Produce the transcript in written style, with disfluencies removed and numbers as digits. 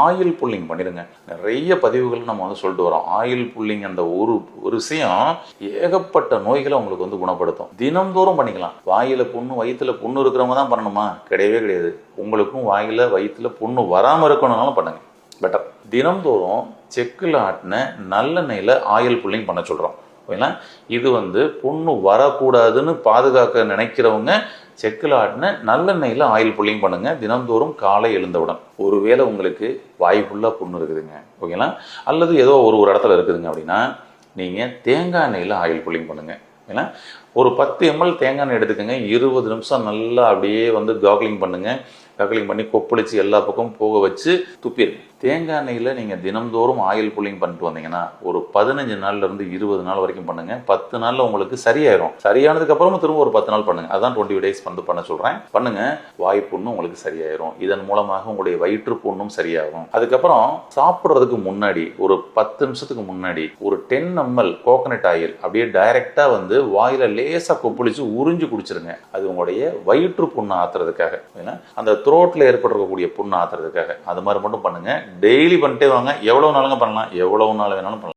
Oil pulling பண்ணிடுங்க. நிறைய பதிவுகள் நம்ம வந்து சொல்லிட்டு வரோம். ஆயில் புல்லிங் அந்த ஒரு விஷயம் ஏகப்பட்ட நோய்களை உங்களுக்கு வந்து குணப்படுத்தும். தினம்தோறும் பண்ணிக்கலாம். வாயில புண்ணு வயிற்றுல புண்ணு இருக்கிறவங்க தான் பண்ணணுமா? கிடையவே கிடையாது. உங்களுக்கும் வாயில வயிற்றுல புண்ணு வராமல் இருக்கணும்னாலும் பண்ணுங்க, பெட்டர். தினம்தோறும் செக்கில் ஆட்டின நல்லெண்ணெயில் ஆயில் புல்லிங் பண்ண சொல்கிறோம். ஓகேங்களா? இது வந்து புண்ணு வரக்கூடாதுன்னு பாதுகாக்க நினைக்கிறவங்க செக்கில் ஆட்டின நல்லெண்ணெயில் ஆயில் புல்லிங் பண்ணுங்க தினந்தோறும் காலை எழுந்தவுடன். ஒருவேளை உங்களுக்கு வாய் ஃபுல்லாக புண்ணு இருக்குதுங்க, ஓகேங்களா, அல்லது ஏதோ ஒரு இடத்துல இருக்குதுங்க அப்படின்னா நீங்கள் தேங்காய் எண்ணெயில் ஆயில் புல்லிங் பண்ணுங்க. ஏன்னா ஒரு 10 ml தேங்காய் எண்ணெய் எடுத்துக்கோங்க. 20 நிமிஷம் நல்லா அப்படியே வந்து காக்லிங் பண்ணுங்க. காக்லிங் பண்ணி கொப்பளிச்சு எல்லா பக்கமும் போக வச்சு துப்பிடுங்க. தேங்காய் எண்ணெயில் நீங்கள் தினம்தோறும் ஆயில் புல்லிங் பண்ணிட்டு வந்தீங்கன்னா ஒரு 15 நாள்லேருந்து 20 நாள் வரைக்கும் பண்ணுங்க. 10 நாளில் உங்களுக்கு சரியாயிரும். சரியானதுக்கு அப்புறமும் திரும்ப ஒரு 10 நாள் பண்ணுங்க. அதான் 20 days வந்து பண்ண சொல்கிறேன். பண்ணுங்க. வாய் புண்ணும் உங்களுக்கு சரியாயிரும். இதன் மூலமாக உங்களுடைய வயிற்று புண்ணும் சரியாகும். அதுக்கப்புறம் சாப்பிட்றதுக்கு முன்னாடி ஒரு 10 நிமிஷத்துக்கு முன்னாடி ஒரு 10 ml கோகனட் ஆயில் அப்படியே டைரெக்டாக வந்து வாயில லேசாக கொப்பளிச்சு உறிஞ்சு குடிச்சிருங்க. அது உங்களுடைய வயிற்று புண்ணை ஆத்துறதுக்காக, அந்த த்ரோட்டில் ஏற்பட்டிருக்கக்கூடிய புண்ணை ஆத்துறதுக்காக. அது மாதிரி மட்டும் பண்ணுங்க. டெய்லி பண்ணிட்டே வாங்க. எவ்வளவு நாளுங்க பண்ணலாம்? எவ்வளவு நாள் வேணாலும் பண்ணலாம்.